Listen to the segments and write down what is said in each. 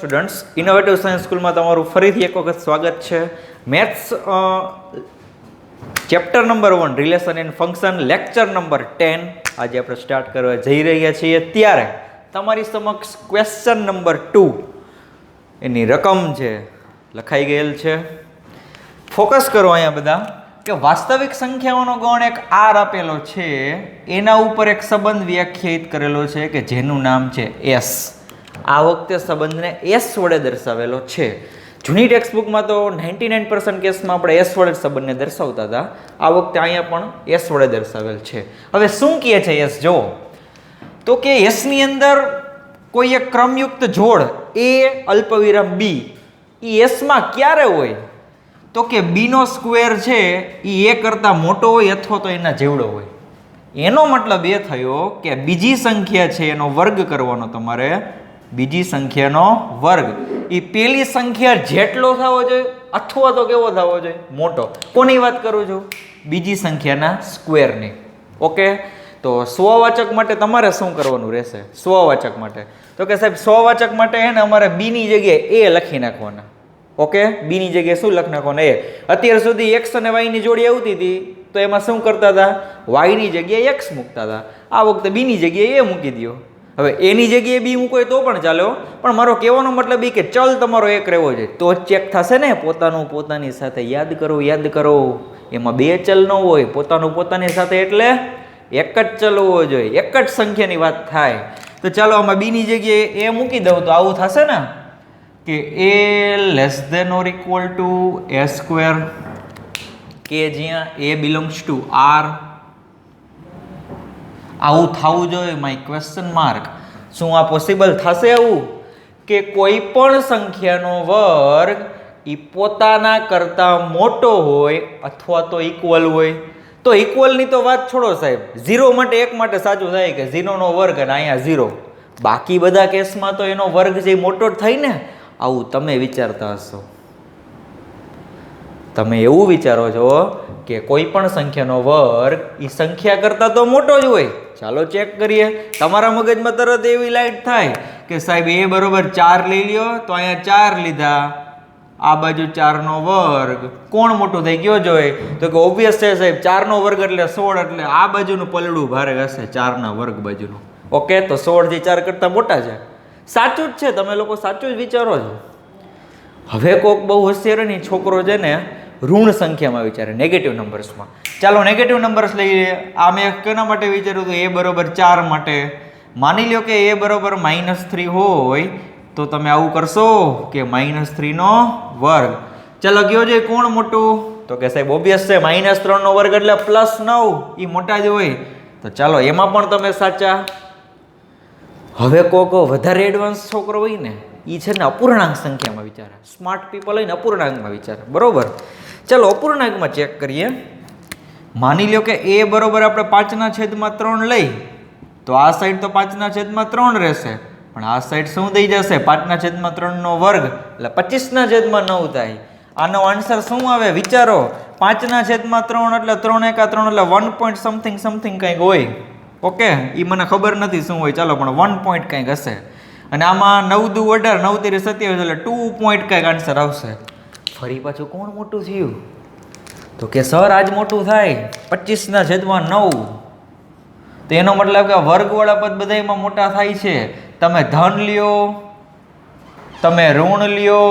Students innovative science સ્કૂલમાં તમારું ફરીથી એક વખત સ્વાગત છે. Maths chapter number 1 relation and function lecture number 10 આજે આપણે સ્ટાર્ટ કરવા જઈ રહ્યા છીએ. ત્યારે તમારી સમક્ષ ક્વેશ્ચન નંબર 2 એની રકમ છે લખાઈ ગયેલ છે. ફોકસ કરો અહીંયા બધા કે વાસ્તવિક સંખ્યાઓનો ગણ એક આર આપેલો છે, એના ઉપર એક સંબંધ વ્યાખ્યાયિત કરેલો છે કે જેનું નામ છે એસ. આ વખતે સંબંધને એસ વડે દર્શાવેલો છે. જૂની ટેક્સ્ટબુકમાં તો 99% કેસમાં આપણે એસ વડે સંબંધને દર્શાવતા હતા. આ વખતે અહીંયા પણ એસ વડે દર્શાવેલ છે. હવે શું કહે છે એસ? જો તો કે એસની અંદર કોઈ એક ક્રમયુક્ત જોડ એ અલ્પવિરામ બી એ એસમાં ક્યારે હોય તો કે બીનો સ્ક્વેર છે એ એ કરતાં મોટો હોય અથવા તો એના જેવડો હોય. એનો મતલબ એ થયો કે બીજી સંખ્યા છે એનો વર્ગ કરવાનો તમારે. બીજી સંખ્યાનો વર્ગ એ પેલી સંખ્યા જેટલો થવો જોઈએ અથવા તો કેવો થવો જોઈએ? મોટો. કોની વાત કરું છું? બીજી સંખ્યાના સ્ક્વેરની. ઓકે, તો સ્વવાચક માટે તમારે શું કરવાનું રહેશે? સ્વવાચક માટે તો કે સાહેબ સ્વવાચક માટે હે ને અમારે બીની જગ્યાએ એ લખી નાખવાના. ઓકે, બીની જગ્યાએ શું લખી નાખવાના? એ. અત્યાર સુધી એક્સ અને વાયની જોડી આવતી હતી તો એમાં શું કરતા હતા? વાયની જગ્યાએ એક્સ મૂકતા હતા. આ વખતે બીની જગ્યાએ એ મૂકી દો. હવે એની જગ્યાએ બી મૂકો તો પણ ચાલો, પણ મારો કહેવાનો મતલબ એ કે ચલ તમારો એક રહેવો જોઈએ તો જ ચેક થશે ને. પોતાનું પોતાની સાથે યાદ કરો. એમાં બે ચલ ન હોય. પોતાનું પોતાની સાથે એટલે એક જ ચલ હોવો જોઈએ, એક જ સંખ્યાની વાત થાય. તો ચાલો આમાં બીની જગ્યાએ એ મૂકી દઉં તો આવું થશે ને કે A less than or equal to A square, કે જ્યાં એ બિલોંગ્સ ટુ આર. આવું થવું જોઈએ. My question mark. શું આ પોસિબલ થશે આવું કે કોઈ પણ સંખ્યાનો વર્ગ એ પોતાના કરતાં મોટો હોય અથવા તો ઇક્વલ હોય? તો ઇક્વલની તો વાત છોડો સાહેબ, 0 માટે એક માટે સાચું થાય કે 0નો વર્ગ અને અહીંયા 0. બાકી બધા કેસમાં તો એનો વર્ગ જે મોટો જ થાય ને. આવું તમે વિચારતા હશો. તમે એવું વિચારો છો કે કોઈ પણ સંખ્યાનો વર્ગ એ સંખ્યા કરતાં તો મોટો જ હોય. ચાલો ચેક કરીએ. તમારા મગજમાં તરત એવી લાઈટ થાય કે સાહેબ એ બરોબર 4 લઈ લ્યો તો અહીંયા 4 લીધા, આ બાજુ 4નો વર્ગ. કોણ મોટું થઈ ગયો જોઈએ? તો કે ઓબ્વિયસ છે સાહેબ 4નો વર્ગ એટલે 16, એટલે આ બાજુનું પલડું ભારે હશે 4ના વર્ગ બાજુનું. ઓકે, તો 16 જે 4 કરતાં મોટા છે. સાચું જ છે, તમે લોકો સાચું જ વિચારો છો. હવે કોક બહુ હોશિયાર નહીં છોકરો છે ને ઋણ સંખ્યામાં વિચારે, નેગેટિવ નંબર્સમાં. ચાલો નેગેટિવ નંબર્સ લઈએ. આ મેં કેના માટે વિચાર્યું હતું? એ બરોબર 4 માટે. માની લ્યો કે એ બરોબર -3 હોય તો તમે આવું કરશો કે -3નો વર્ગ. ચાલો કયો છે કોણ મોટું? તો કે સાહેબ ઓબ્વિયસ છે -3નો વર્ગ એટલે +9, એ મોટા જ હોય. તો ચાલો એમાં પણ તમે સાચા. હવે કોક વધારે એડવાન્સ છોકરો હોય ને એ છે ને અપૂર્ણાંક સંખ્યામાં વિચારે. સ્માર્ટ પીપલ હોય ને અપૂર્ણાંકમાં વિચારે. બરોબર, ચાલો અપૂર્ણાંકમાં ચેક કરીએ. માની લ્યો કે એ બરોબર આપણે 5/3 લઈ તો આ સાઈડ તો 5/3 રહેશે, પણ આ સાઈડ શું થઈ જશે? 5/3નો વર્ગ એટલે 25/9 થાય. આનો આન્સર શું આવે વિચારો? 5/3 એટલે 3 × 3 એટલે 1 point something કંઈક હોય. ઓકે, એ મને ખબર નથી શું હોય, ચાલો પણ 1 point કંઈક હશે. અને આમાં 9 દુ 18, 9 તેરી 27 એટલે 2 point કંઈક આન્સર આવશે. ફરી પાછું કોણ મોટું થયું? તો કે સર આજ મોટું થાય 25/9. તો એનો મતલબ કે વર્ગવાળા પદ બધામાં મોટા થાય છે. તમે ધન લ્યો, તમે ઋણ લ્યો,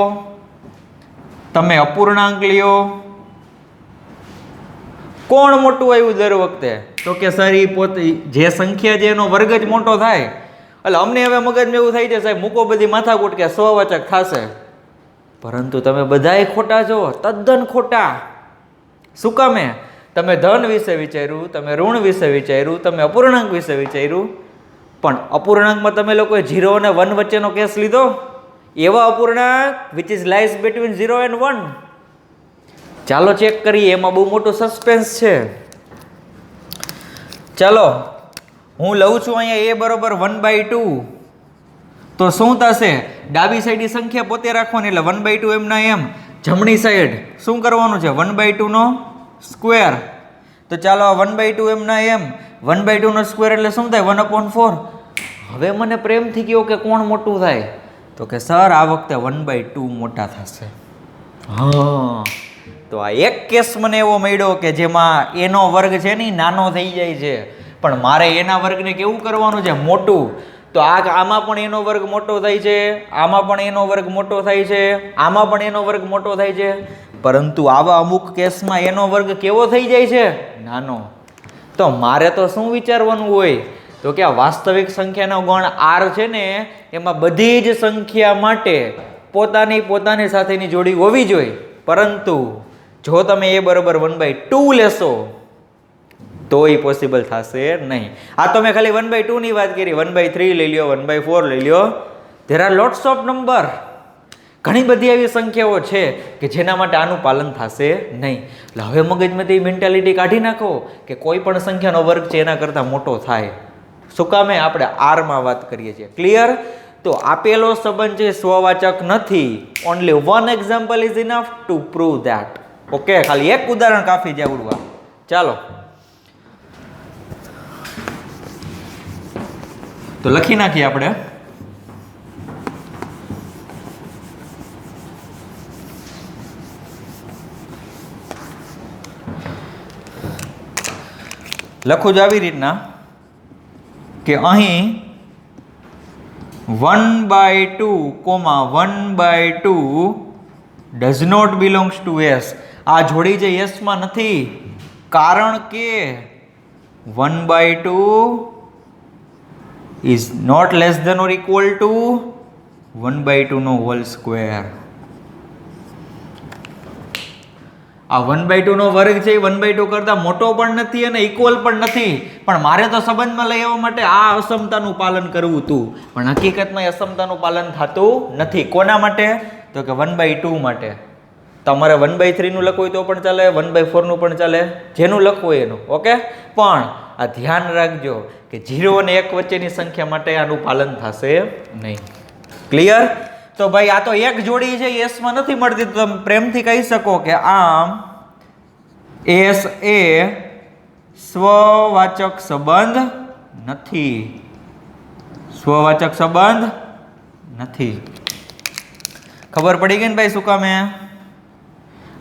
તમે અપૂર્ણાંક લ્યો, કોણ મોટું આવ્યું દર વખતે? તો કે સર એ પોતે જે સંખ્યા છે એનો વર્ગ જ મોટો થાય. એટલે અમને હવે મગજમાં એવું થાય છે સાહેબ મૂકો બધી માથાકૂટ કે સ્વવાચક થશે. પરંતુ તમે બધાય ખોટા છો, તદ્દન ખોટા. શું કામે? તમે ધન વિશે વિચાર્યું, તમે ઋણ વિશે વિચાર્યું, તમે અપૂર્ણાંક વિશે વિચાર્યું, પણ અપૂર્ણાંકમાં તમે લોકોએ 0 અને 1 વચ્ચેનો કેસ લીધો. એવા અપૂર્ણાંક which is lies between 0 and 1. ચાલો ચેક કરીએ, એમાં બહુ મોટું સસ્પેન્સ છે. ચાલો હું લઉં છું અહીંયા એ બરોબર 1/2. તો શું થશે? ડાબી સાઈડની સંખ્યા પોતે રાખવાની એટલે 1/2 એમના એમ. જમણી સાઈડ શું કરવાનું છે? 1/2નો સ્ક્વેર. તો ચાલો આ 1/2 એમના એમ. 1/2નો સ્ક્વેર એટલે શું થાય? 1/4. હવે મને પ્રેમથી કહો કે કોણ મોટું થાય? તો કે સર આ વખતે 1/2 મોટા થશે. હા, તો આ એક કેસ મને એવો મળ્યો કે જેમાં એનો વર્ગ છે ને નાનો થઈ જાય છે, પણ મારે એના વર્ગને કેવું કરવાનું છે? મોટું. તો આમાં પણ એનો વર્ગ મોટો થાય છે, આમાં પણ એનો વર્ગ મોટો થાય છે, આમાં પણ એનો વર્ગ મોટો થાય છે, પરંતુ આવા અમુક કેસમાં એનો વર્ગ કેવો થઈ જાય છે? નાનો. તો મારે તો શું વિચારવાનું હોય? તો કે આ વાસ્તવિક સંખ્યાનો ગણ r છે ને, એમાં બધી જ સંખ્યા માટે પોતાની સાથેની જોડી હોવી જોઈએ. પરંતુ જો તમે a બરાબર 1/2 લેશો તો એ પોસિબલ થશે નહીં. આ તો મેં ખાલી 1/2 ની વાત કરી. 1/3 લઈ લ્યો, 1/4 લઈ લ્યો. There are lots of number. ઘણી બધી એવી સંખ્યાઓ છે કે જેના માટે આનું પાલન થશે નહીં. એટલે હવે મગજમાંથી મેન્ટાલિટી કાઢી નાખો કે કોઈ પણ સંખ્યાનો વર્ગ છે એના કરતાં મોટો થાય. શું કામે? આપણે આરમાં વાત કરીએ છીએ. ક્લિયર? તો આપેલો સંબંધ છે સ્વવાચક નથી. Only one example is enough to prove that. Okay, ખાલી એક ઉદાહરણ કાફી છે આવડવા. ચાલો તો લખી નાખીએ આપણે. લખું જ આવી રીતના કે અહીં 1/2, 1/2 does not belongs to S. આ જોડી જે એસમાં નથી, કારણ કે 1/2 is not less than or equal to 1/2 નો હોલ સ્ક્વેર. આ 1/2 નો વર્ગ છે એ 1/2 કરતા મોટો પણ નથી અને ઇક્વલ પણ નથી, પણ મારે તો સંબંધમાં લઈ આવવા માટે આ અસમતાનું પાલન કરવું હતું, પણ હકીકતમાં એ અસમતાનું પાલન થતું નથી. કોના માટે? તો કે 1/2 માટે. તમારે 1/3 નું લખવું હોય તો પણ ચાલે, 1/4 નું પણ ચાલે, જેનું લખવું હોય એનું. ઓકે, પણ આ ધ્યાન રાખજો કે 0 અને 1 વચ્ચેની સંખ્યા માટે આનું પાલન થશે નહીં. ક્લિયર? તો ભાઈ આ તો એક જોડી છે, એસ માં નથી મળતી, તો તમે પ્રેમથી કહી શકો કે આમ એસ એ સ્વવાચક સંબંધ નથી. સ્વવાચક સંબંધ નથી. ખબર પડી ગઈ ને ભાઈ શું કામે?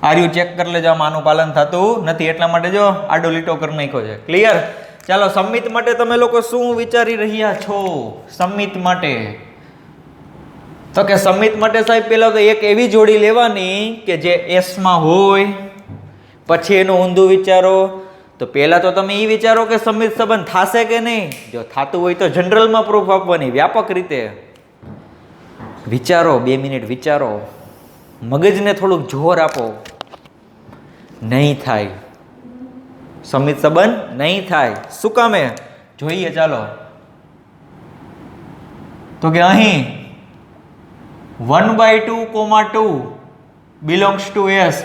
આર્યુ ચેક કરી લેજો, આનું પાલન થતું નથી, એટલા માટે જો આડો લીટો કરી નાખ્યો છે. ક્લિયર? ચાલો, સમિત માટે તમે લોકો શું વિચારી રહ્યા છો? સમિત માટે તો કે સમિત માટે સાહેબ પહેલા તો એક એવી જોડી લેવાની કે જે એસ માં હોય, પછી એનું ઊંધું વિચારો. તો પહેલા તો તમે એ વિચારો કે સમિત સંબંધ થશે કે નહીં. જો થતું હોય તો જનરલમાં પ્રૂફ આપવાની, વ્યાપક રીતે વિચારો. 2 મિનિટ વિચારો, મગજને થોડુંક જોર આપો. નહીં થાય, સમિત સંબંધ નહીં થાય. શું કામે? જોઈએ ચાલો. તો કે અહીં 1/2, 2 belongs to s.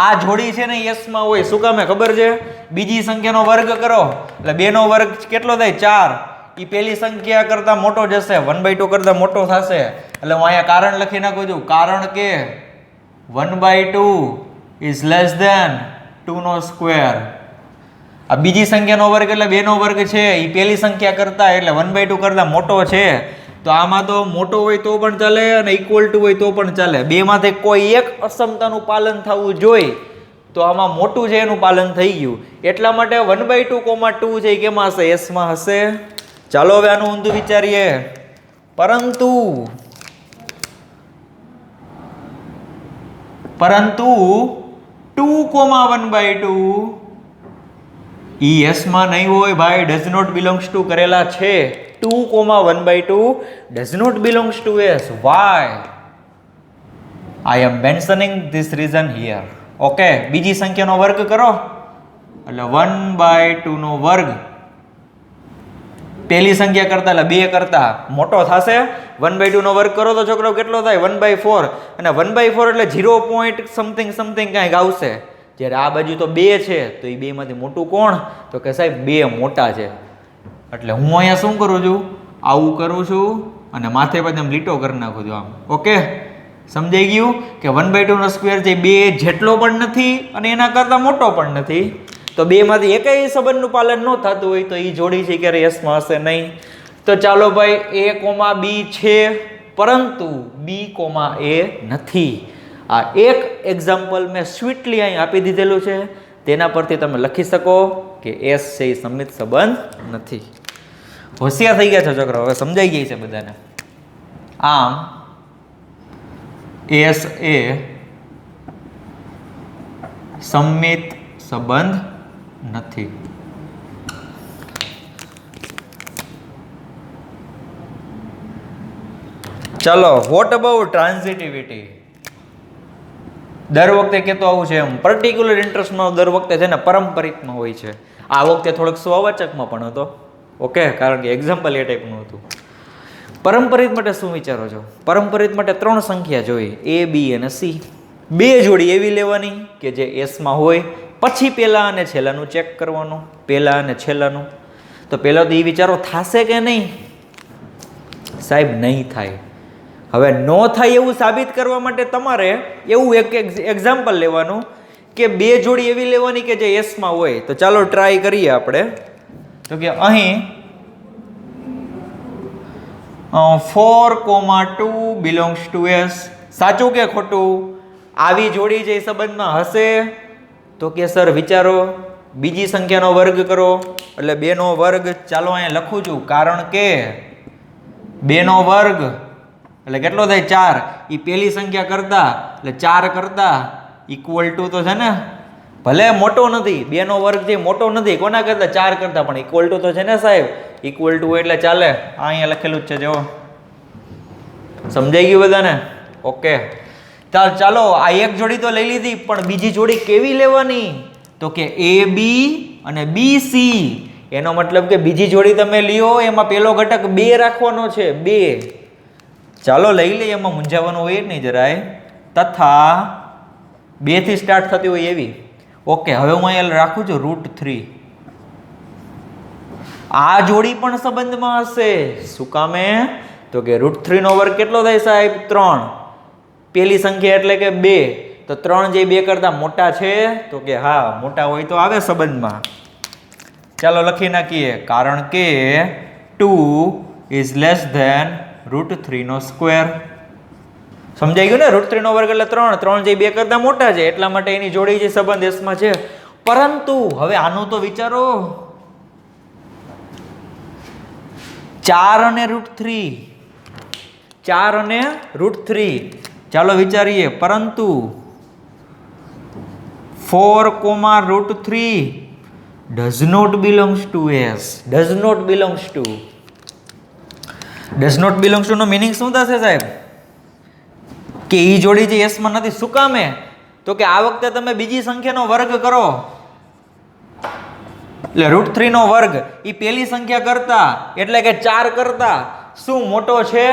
આ જોડી છે ને s માં હોય. શું કામે? ખબર છે? બીજી સંખ્યાનો વર્ગ કરો એટલે 2 નો વર્ગ કેટલો થાય? 4. એ પેલી સંખ્યા કરતા મોટો જશે, 1/2 કરતા મોટો થશે. એટલે હું અહીંયા કારણ લખી નાખું છું. કારણ કે 1/2 is less than 2 નો સ્ક્વેર. આ બીજી સંખ્યાનો વર્ગ એટલે 2 નો વર્ગ છે, એ પેલી સંખ્યા કરતા એટલે 1/2 કરતા મોટો છે. તો આમાં તો મોટો હોય તો પણ ચાલે અને ઇક્વલ ટુ હોય તો પણ ચાલે. બે માંથી કોઈ એક અસમતાનું પાલન થવું જોઈએ. તો આમાં મોટું છે એનું પાલન થઈ ગયું, એટલા માટે 1/2, 2 છે એ કેમાં હશે? એસ માં હશે. ચાલો હવે આનું ઊંધું વિચારીએ. પરંતુ 2, 1/2 ઈ એસ માં નહીં હોય ભાઈ. ડઝ નોટ બિલોંગ્સ ટુ કરેલા છે. 2, 1/2 does not belongs to s. Why? I am mentioning this reason here. Okay, બીજી સંખ્યાનો વર્ગ કરો એટલે 1/2 નો વર્ગ પેલી સંખ્યા કરતા એટલે 2 કરતા મોટો થશે. 1/2 નો વર્ગ કરો તો છોકરો કેટલો થાય? 1/4. અને 1/4 એટલે 0 પોઈન્ટ સમથિંગ કાંઈક આવશે. જ્યારે આ બાજુ તો 2 છે, તો એ 2 માંથી મોટું કોણ? તો કે સાહેબ 2 મોટા છે. એટલે હું અહીંયા શું કરું છું? આવું કરું છું અને માથે પછી લીટો કરી નાખું છું આમ. ઓકે, સમજાઈ ગયું કે 1/2 નો સ્ક્વેર છે 2 જેટલો પણ નથી અને એના કરતા મોટો પણ નથી. તો 2 માંથી એકેય સંબંધનું પાલન ન થતું હોય તો એ જોડી છે ક્યારે એસ માં હશે નહીં. તો ચાલો ભાઈ a, b છે, પરંતુ બી કોમા એ નથી. આ એક એક્ઝામ્પલ મેં સ્વીટલી અહીં આપી દીધેલું છે, તેના પરથી તમે લખી શકો કે એસ છે એ સમિત સંબંધ નથી. હોશિયાર થઈ ગયા છો છોકરાઓ, હવે સમજાઈ ગઈ છે બધાને. આમ એસ એ સમિત સંબંધ નથી. ચલો, વોટ અબાઉટ ટ્રાન્ઝિટિવિટી? દર વખતે કહેતો આવું છે એમ પર્ટિક્યુલર ઇન્ટરેસ્ટમાં દર વખતે છે ને પારંપરિકમાં હોય છે. આ વખતે થોડોક સ્વવાચકમાં પણ હતો. ઓકે, કારણ કે એક્ઝામ્પલ એ ટાઈપનું હતું. પારંપરિક માટે શું વિચારો છો? પારંપરિક માટે 3 સંખ્યા જોઈએ, એ બી અને સી. 2 જોડી એવી લેવાની કે જે એસમાં હોય, પછી પહેલા અને છેલ્લાનું ચેક કરવાનું, પહેલા અને છેલ્લાનું. તો પહેલા તો એ વિચારો થશે કે નહીં? સાહેબ નહીં થાય. હવે નો થાય એવું સાબિત કરવા માટે તમારે એવું એક એક્ઝામ્પલ લેવાનું કે 2 જોડી એવી લેવાની કે જે એસમાં હોય. તો ચાલો ટ્રાય કરીએ આપણે. તો કે અહીં 4,2 બિલોંગ્સ ટુ એસ. સાચું કે ખોટું? આવી જોડી જે સંબંધમાં હશે? તો કે સર વિચારો, બીજી સંખ્યાનો વર્ગ કરો એટલે 2 નો વર્ગ. ચાલો અહીંયા લખું છું, કારણ કે 2 નો વર્ગ એટલે કેટલો થાય? 4. એ પહેલી સંખ્યા કરતા એટલે 4 કરતા ઇક્વલ ટુ તો છે ને, ભલે મોટો નથી, 2 નો વર્ગ જે મોટો નથી, કોના કરતા? 4 કરતા, પણ ઇક્વલ ટુ તો છે ને સાહેબ. ઇક્વલ ટુ એટલે ચાલે. આ અહીંયા લખેલું જ છે, જો સમજાઈ ગયું બધાને? ઓકે, ચાલો આ એક જોડી તો લઈ લીધી, પણ બીજી જોડી કેવી લેવાની? તો કે એ બી અને બી સી. એનો મતલબ કે બીજી જોડી તમે લ્યો એમાં પેલો ઘટક 2 રાખવાનો છે, 2. ચાલો લઈ લઈએ, એમાં મૂંઝાવાનું હોય જ નહીં જરાય. તથા 2 થી સ્ટાર્ટ થતી હોય એવી. ઓકે, હવે હું અહીંયા રાખું છું √3. આ જોડી પણ સંબંધમાં હશે. શું કામે? તો કે √3 નો વર્ગ કેટલો થાય સાહેબ? 3. પહેલી સંખ્યા એટલે કે 2. તો 3 જે 2 કરતા મોટા છે? તો કે હા, મોટા હોય તો આવે સંબંધમાં. ચાલો લખી નાખીએ, કારણ કે 2 ઇઝ લેસ ધેન √3 નો સ્ક્વેર. સમજાઈ ગયું ને? √3 નો વર્ગ એટલે 3. 3 જે 2 કરતા મોટા છે એટલા માટે એની જોડી જે સંબંધ એસમાં છે. પરંતુ હવે આનું તો વિચારો, 4 અને √3, 4 અને √3. ચાલો વિચારીએ, પરંતુ 4,√3 does not belongs to S. does not belongs to નો મીનિંગ શું થશે સાહેબ? કે ઈ જોડી જે S માં નથી. શું કામે? તો કે આ વખતે તમે બીજી સંખ્યાનો વર્ગ કરો એટલે √3 નો વર્ગ ઈ પહેલી સંખ્યા કરતા એટલે કે 4 કરતા શું મોટો છે?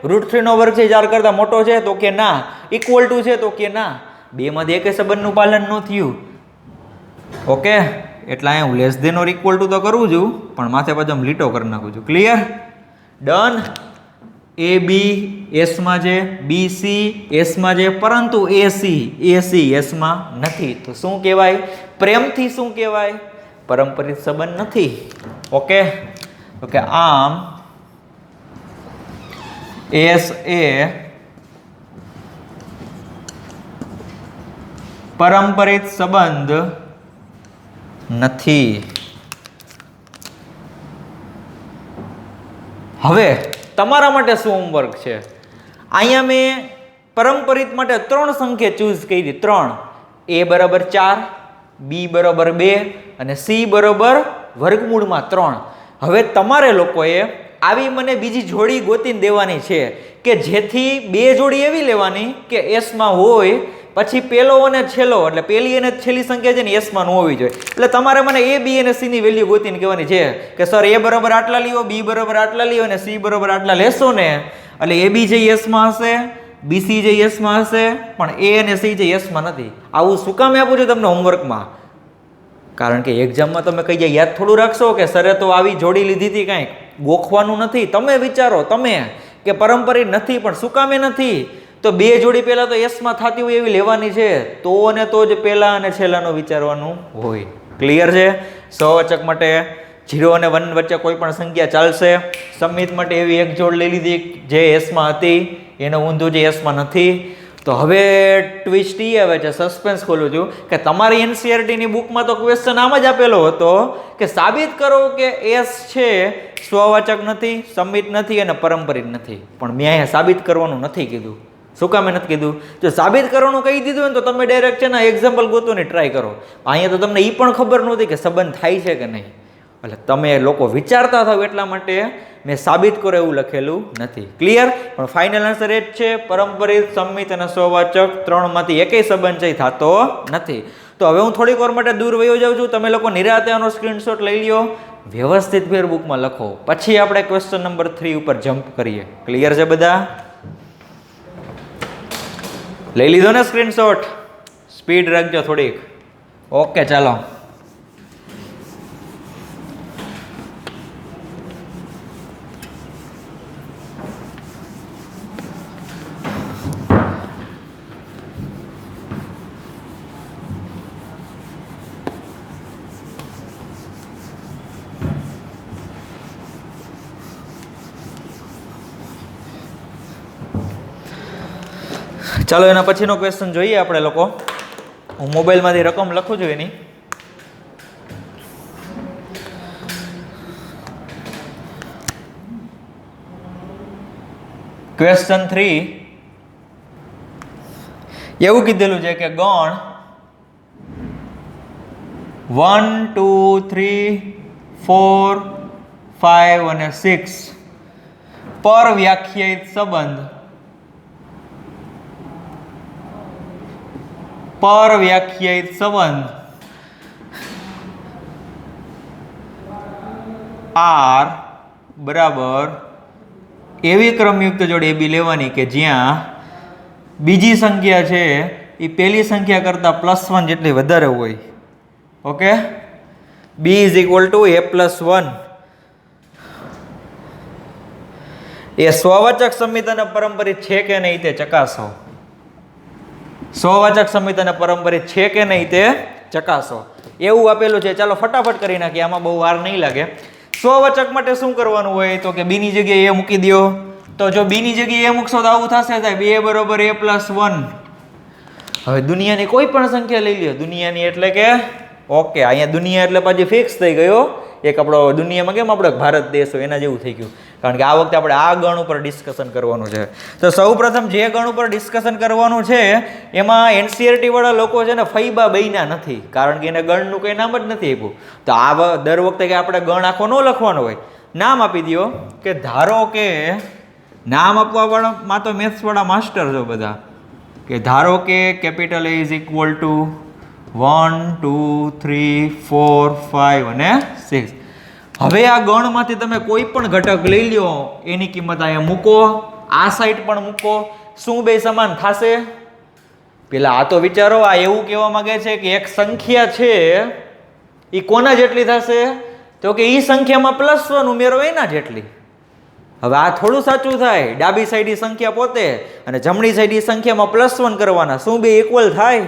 √3 નો વર્ગ છે 4 કરતા મોટો છે? તો કે ના. ઇક્વલ ટુ છે? તો કે ના. 2 માંથી એક સંબંધનું પાલન ન થયું. ઓકે, એટલે અહીંયા હું less than or equal to તો કરું છું, પણ માથે પાછો લીટો કરી નાખું છું. ક્લિયર? ડન. એ બી એસમાં છે, બી સી એસમાં છે, પરંતુ એ સી એસમાં નથી. તો શું કહેવાય? પ્રેમથી શું કહેવાય? પારંપરિક સંબંધ નથી. Okay, okay. આમ એસ એ પારંપરિક સંબંધ નથી. હવે તમારા માટે શું હોમવર્ક છે? અહીંયા મેં પારંપરિક માટે 3 સંખ્યા ચૂઝ કરી. 3. એ બરાબર 4, બી બરાબર 2 અને સી બરાબર વર્ગમૂળમાં 3. હવે તમારે લોકોએ આવી મને બીજી જોડી ગોતીને દેવાની છે કે જેથી 2 જોડી એવી લેવાની કે એસમાં હોય, પછી પેલો અને છેલ્લો એટલે પહેલી અને છેલ્લી સંખ્યા છે ને એસમાં ન હોવી જોઈએ. એટલે તમારે મને એ બી અને સી ની વેલ્યુ ગોતીને કહેવાની છે કે સર એ બરાબર આટલા લ્યો, બી બરાબર આટલા લ્યો અને સી બરાબર આટલા લેશો ને એટલે એ બી જે એસમાં હશે, બી સી જે એસમાં હશે, પણ એ અને સી જે એસમાં નથી. આવું શું કામ આપું છું તમને હોમવર્કમાં? કારણ કે એક્ઝામમાં તમે કઈ જાય યાદ થોડું રાખશો કે સરે તો આવી જોડી લીધી હતી, કાંઈક ગોખવાનું નથી. તમે વિચારો તમે કે પારંપરિક નથી, પણ શું કામે નથી? તો 2 જોડી પહેલા તો એસમાં થતી હોય એવી લેવાની છે, તો અને તો જ પહેલા અને છેલ્લાનું વિચારવાનું હોય. ક્લિયર છે? સહવાચક માટે 0 અને 1 વચ્ચે કોઈ પણ સંખ્યા ચાલશે. સમિત માટે એવી એક જોડ લઈ લીધી જે એસમાં હતી. એનો ઊંધું જે એસમાં નથી. તો હવે ટ્વિસ્ટ એ આવે છે, સસ્પેન્સ ખોલું છું કે તમારી એનસીઆરટીની બુકમાં તો ક્વેશ્ચન આમ જ આપેલો હતો કે સાબિત કરો કે એસ છે સ્વવાચક નથી, સંમિત નથી અને પરંપરિત નથી. પણ મેં અહીંયા સાબિત કરવાનું નથી કીધું. શું કામ નથી કીધું? જો સાબિત કરવાનું કહી દીધું હોય ને તો તમે ડાયરેક્ટ છે ને એક્ઝામ્પલ ગોતવાની ટ્રાય કરો. અહીંયા તો તમને એ પણ ખબર નહોતી કે સંબંધ થાય છે કે નહીં. એટલે તમે લોકો વિચારતા થાવ એટલા માટે મેં સાબિત કરો એવું લખેલું નથી. ક્લિયર? પણ ફાઇનલ આન્સર એ જ છે, પરંપરિત, સંમિત અને સ્વવાચક ત્રણમાંથી એકેય સંબંધ છે થતો નથી. તો હવે હું થોડીક વાર માટે દૂર વયો જાઉં છું. તમે લોકો નિરાતે આનો સ્ક્રીનશોટ લઈ લ્યો, વ્યવસ્થિત ફેર બુકમાં લખો, પછી આપણે ક્વેશ્ચન નંબર 3 ઉપર જમ્પ કરીએ. ક્લિયર છે બધા? લઈ લીધો ને સ્ક્રીનશોટ? સ્પીડ રાખજો થોડીક. ઓકે, ચાલો. ચાલો એના પછીનો ક્વેશ્ચન જોઈએ આપણે લોકો. હું મોબાઈલમાંથી રકમ લખું છું એની. ક્વેશ્ચન 3 એવું કીધેલું છે કે ગણ 1 2 3 4 5 અને 6 પર વ્યાખ્યાયિત સંબંધ R બરાબર એવી ક્રમયુક્ત જોડી AB લેવાની કે જ્યાં બીજી સંખ્યા છે એ પહેલી સંખ્યા કરતાં +1 જેટલી વધારે હોય. Okay, B = A+1. એ સ્વવાચક, સંમિત અને પરંપરિત છે કે નહીં તે ચકાસો. સ્વવાચક, સંમિત અને પરંપરિત છે કે નહીં તે ચકાસો. એવું આપેલું છે. ચાલો ફટાફટ કરી નાખીએ, આમાં બહુ વાર નહીં લાગે. સ્વવાચક માટે શું કરવાનું હોય તો કે B ની જગ્યાએ A મૂકી દો. તો જો B ની જગ્યાએ A મૂકશો તો આવું થશે, સાહેબ, A = A+1. હવે દુનિયાની કોઈ પણ સંખ્યા લઈ લ્યો. દુનિયાની એટલે કે ઓકે, અહીંયા દુનિયા એટલે પાછી ફિક્સ થઈ ગયો. એક આપણો દુનિયામાં કેમ આપણો ભારત દેશ હોય એના જેવું થઈ ગયું. કારણ કે આ વખતે આપણે આ ગણ ઉપર ડિસ્કશન કરવાનું છે. તો સૌપ્રથમ જે ગણ ઉપર ડિસ્કશન કરવાનું છે એમાં એનસીઆરટી વાળા લોકો છે ને ફૈબા બન્યા નથી, કારણ કે એને ગણનું કંઈ નામ જ નથી આપ્યું. તો આ દર વખતે કે આપણે ગણ આખો ન લખવાનો હોય, નામ આપી દો. કે ધારો કે નામ આપવા વાળામાં તો મેથ્સ વાળા માસ્ટર છો બધા. કે ધારો કે કેપિટલ A = 1 2 3 4 5 અને 6. હવે આ ગણમાંથી તમે કોઈ પણ ઘટક લઈ લ્યો, એની કિંમત અહીંયા મૂકો, આ સાઈડ પણ મૂકો. શું બે સમાન થશે? પેલા આ તો વિચારો. આ એવું કહેવા માંગે છે કે એક સંખ્યા છે એ કોના જેટલી થશે તો કે એ સંખ્યામાં +1 ઉમેરો એના જેટલી. હવે આ થોડું સાચું થાય. ડાબી સાઈડ સંખ્યા પોતે અને જમણી સાઈડ સંખ્યામાં +1 કરવાના. શું બે ઇક્વલ થાય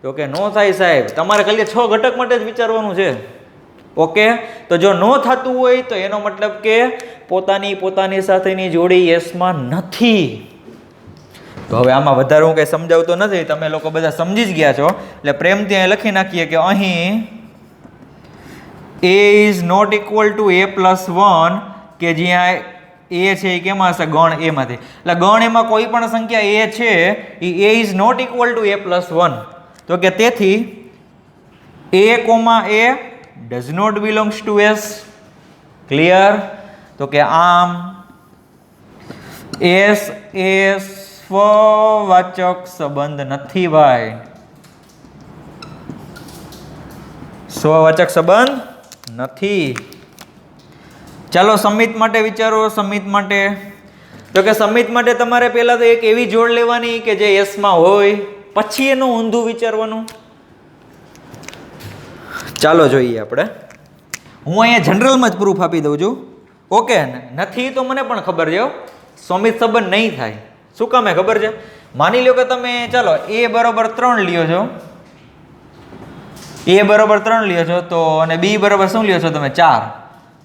તો કે નો થાય, સાહેબ. તમારે ખાલી 6 ઘટક માટે જ વિચારવાનું છે. ઓકે, તો જો ન થતું હોય તો એનો મતલબ કે પોતાની સાથેની જોડી એસમાં નથી. તો હવે આમાં વધારે હું કંઈ સમજાવતો નથી, તમે લોકો બધા સમજી જ ગયા છો. એટલે પ્રેમથી અહીં લખી નાખીએ કે અહીં A = A+1, કે જ્યાં A છે એ કેમાં હશે? ગણ A માંથી. એટલે ગણ એમાં કોઈ પણ સંખ્યા A છે એ A = A+1. તો કે તેથી A, A does not belongs to S. Clear? તો કે આમ S એ સ્વવાચક સંબંધ નથી ભાઈ. સ્વવાચક સંબંધ નથી. ચાલો સંમિત માટે વિચારો. સંમિત માટે તો કે સંમિત માટે તમારે પહેલા તો એક એવી જોડ લેવાની કે જે S માં હોય, પછી એનું ઊંધું વિચારવાનું. ચાલો જોઈએ આપણે. હું અહીંયા જનરલમાં જ પ્રૂફ આપી દઉં છું. ઓકે, નથી તો મને પણ ખબર છે સંમિત સંબંધ નહીં થાય. શું કામ ખબર છે? માની લો કે તમે ચાલો A = 3 લ્યો છો. A = 3 લ્યો છો તો અને B = શું લ્યો છો તમે? 4.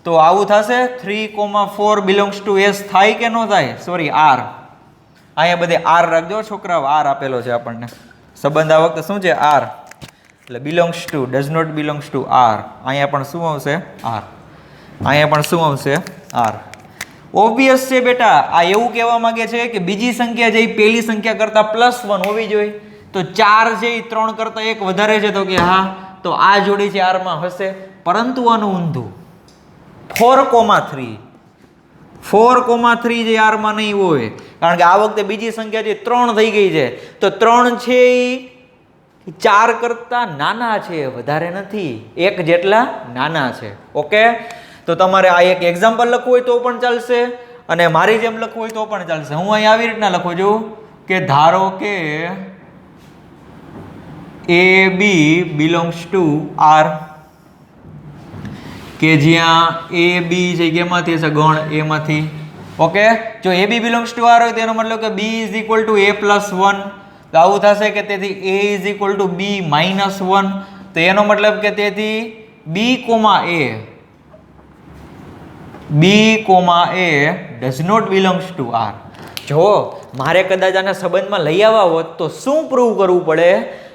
તો આવું થશે 3, 4 belongs to S થાય કે ન થાય? Sorry, R. અહીંયા બધે આર રાખજો છોકરાઓ, આર આપેલો છે આપણને. સંબંધ આ વખતે શું છે? આર. એટલે belongs to, does not belongs to R. અહીંયા પણ શું આવશે? આર. અહીંયા પણ શું આવશે? આર. ઓબ્વિયસ છે બેટા. આ એવું કહેવા માંગે છે કે બીજી સંખ્યા જે પહેલી સંખ્યા કરતાં +1 હોવી જોઈએ. તો 4 છે એ 3 કરતાં 1 વધારે છે, તો કે હા, તો આ જોડી છે આરમાં હશે. પરંતુ આનું ઊંધું 4,3 4,3 જે આરમાં નહીં હોય, કારણ કે આ વખતે બીજી સંખ્યા જે 3 થઈ ગઈ છે, તો 3 છે એ 4 કરતા નાના છે, વધારે નથી, 1 જેટલા નાના છે. ઓકે, તો તમારે આ એક એક્ઝામ્પલ લખવું હોય તો પણ ચાલશે અને મારી જેમ લખવું હોય તો પણ ચાલશે. હું અહીં આવી રીતના લખું છું કે ધારો કે AB બિલોંગ્સ ટુ R, કે જ્યાં AB છે કેમાંથી હશે? ગણ A માંથી. ઓકે, જો AB બિલોંગ્સ ટુ R હોય તેનો મતલબ કે B is equal two A+1. તો આવું થશે કે તેથી A is equal to B -1. તો એનો મતલબ કે તેથી B, A does not belongs to R. જો મારે કદાચ આના સંબંધમાં લઈ આવવા હોત તો શું પ્રૂવ કરવું પડે?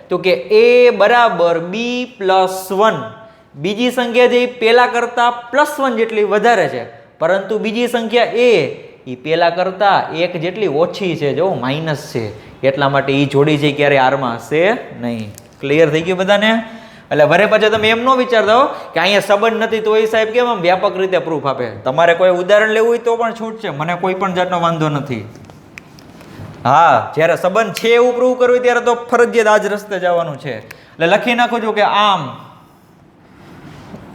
તો કે A બરાબર B+1. બીજી સંખ્યા જે પેલા કરતા +1 જેટલી વધારે છે, પરંતુ બીજી સંખ્યા A એ પેલા કરતા 1 જેટલી ઓછી છે, જો માઇનસ છે, એટલા માટે એ જોડી છે ક્યારે આરમાં હશે નહીં. ક્લિયર થઈ ગયું બધાને? એટલે વરે પછી તમે એમ ન વિચારતા હો કે અહીંયા સંબંધ નથી તો એ સાહેબ કેમ આમ વ્યાપક રીતે પ્રૂફ આપે. તમારે કોઈ ઉદાહરણ લેવું હોય તો પણ છૂટ છે, મને કોઈ પણ જાતનો વાંધો નથી. હા, જ્યારે સંબંધ છે એવું પ્રૂવ કરવું ત્યારે તો ફરજિયાત આ જ રસ્તે જવાનું છે. એટલે લખી નાખું છું કે આમ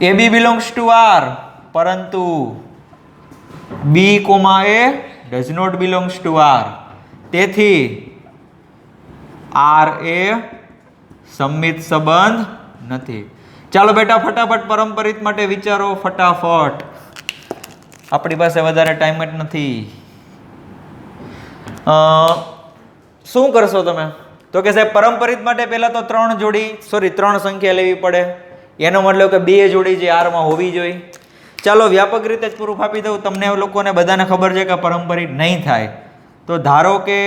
AB બિલોંગ્સ ટુ R, પરંતુ B, A does not belongs to R. તેથી R એ સમમિત સંબંધ નથી. ચાલો બેટા ફટાફટ પરંપરિત માટે વિચારો, ફટાફટ, આપણી પાસે વધારે ટાઈમ જ નથી. શું કરશો તમે? તો કે સાહેબ પરંપરિત માટે પહેલા તો 3 સંખ્યા લેવી પડે. એનો મતલબ કે 2 જોડી જે આરમાં હોવી જોઈએ. ચાલો વ્યાપક રીતે જ પ્રૂફ આપી દઉં, તમને લોકોને બધાને ખબર છે કે પરંપરિત નહીં થાય. તો ધારો કે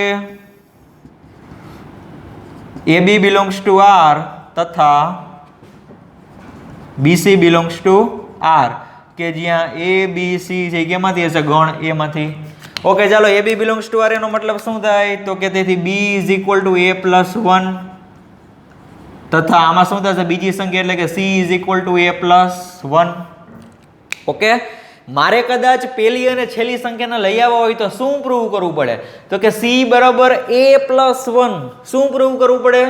AB બિલોંગ્સ ટુ R તથા BC બિલોંગ્સ ટુ R, કે જ્યાં A, B, C છે કેમાંથી હશે? ગણ A માંથી. ઓકે, ચાલો AB બિલોંગ્સ ટુ R એનો મતલબ શું થાય? તો કે તેથી B is equal two A+1 તથા આમાં શું થશે? બીજી સંખ્યા એટલે કે C is equal two A+1. Okay, મારે કદાચ પહેલી અને છેલ્લી સંખ્યાને લઈ આવવા હોય તો શું પ્રૂવ કરવું પડે? તો કે C બરાબર A+1. શું પ્રૂવ કરવું પડે?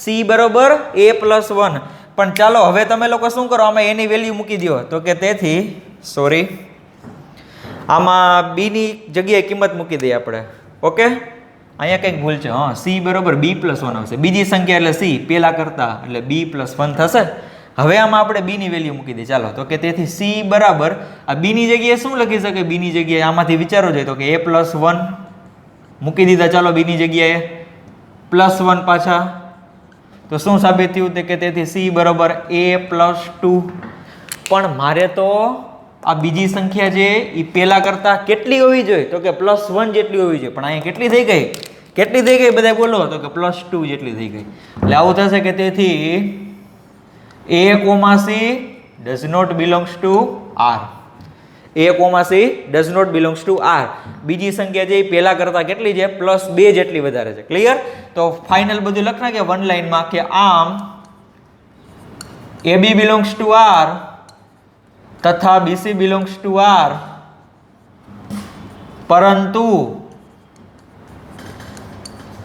C બરાબર A+1. પણ ચાલો હવે તમે લોકો શું કરો, આમાં એની વેલ્યુ મૂકી દો. તો કે તેથી આમાં B ની જગ્યાએ કિંમત મૂકી દઈએ આપણે. ઓકે, અહીંયા કંઈક ભૂલ છે. હા, C બરાબર B+1 આવશે. બીજી સંખ્યા એટલે C પેલા કરતા, એટલે B+1 થશે. હવે આમાં આપણે B ની વેલ્યુ મૂકી દઈએ. ચાલો, તો કે તેથી C બરાબર આ B ની જગ્યાએ શું લખી શકે? B ની જગ્યાએ આમાંથી વિચારો જોઈએ તો કે A+1 મૂકી દીધા. ચાલો, B ની જગ્યાએ +1 પાછા. તો શું સાબિત થયું? કે તેથી C બરાબર A+2. પણ મારે તો આ બીજી સંખ્યા છે એ પેલા કરતા કેટલી હોવી જોઈએ? તો કે +1 જેટલી હોવી જોઈએ. પણ અહીંયા કેટલી થઈ ગઈ? કેટલી થઈ ગઈ? બધા બોલો. તો કે +2 જેટલી થઈ ગઈ. એટલે આવું થશે કે તેથી A, C does not belongs to R. A, C does not belongs to R. બીજી સંખ્યા છે પેલા કરતા કેટલી છે? +2 જેટલી વધારે છે. ક્લિયર? તો ફાઇનલ બધું લખ નાખે વન લાઈનમાં કે આમ AB belongs to R તથા BC belongs to R, પરંતુ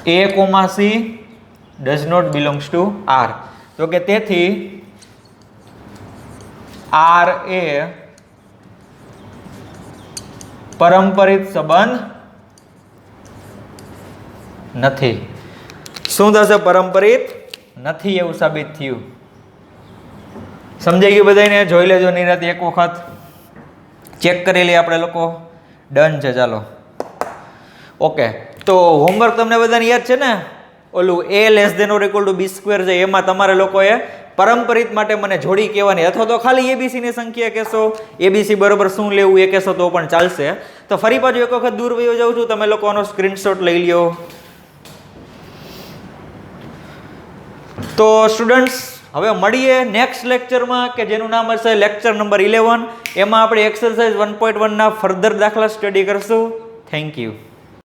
A, C does not belongs to R. તો કે તેથી R એ પરંપરિત સંબંધ નથી. શું થશે? પરંપરિત નથી એવું સાબિત થયું. સમજાઈ ગયું બધાને? જોઈ લેજો નિરાંતે એક વખત, ચેક કરી લઈએ આપણે લોકો. ડન છે. ચાલો, ઓકે. તો હોમવર્ક તમને બધાને યાદ છે ને? ઓલું A < B² છે, એમાં તમારે લોકોએ પરંપરિત માટે મને જોડી કહેવાની અથવા તો ખાલી એબીસીની સંખ્યા કહેશો, એબીસી બરોબર શું લેવું એ કહેશો તો પણ ચાલશે. તો ફરી પાછું એક વખત દૂર વયો જાઉં છું, તમે લોકો આનો સ્ક્રીનશોટ લઈ લ્યો. તો સ્ટુડન્ટ્સ હવે મળીએ નેક્સ્ટ લેક્ચરમાં કે જેનું નામ હશે લેક્ચર નંબર 11. એમાં આપણે એક્સરસાઇઝ 1.1 ના ફર્ધર દાખલા સ્ટડી કરશું. Thank you.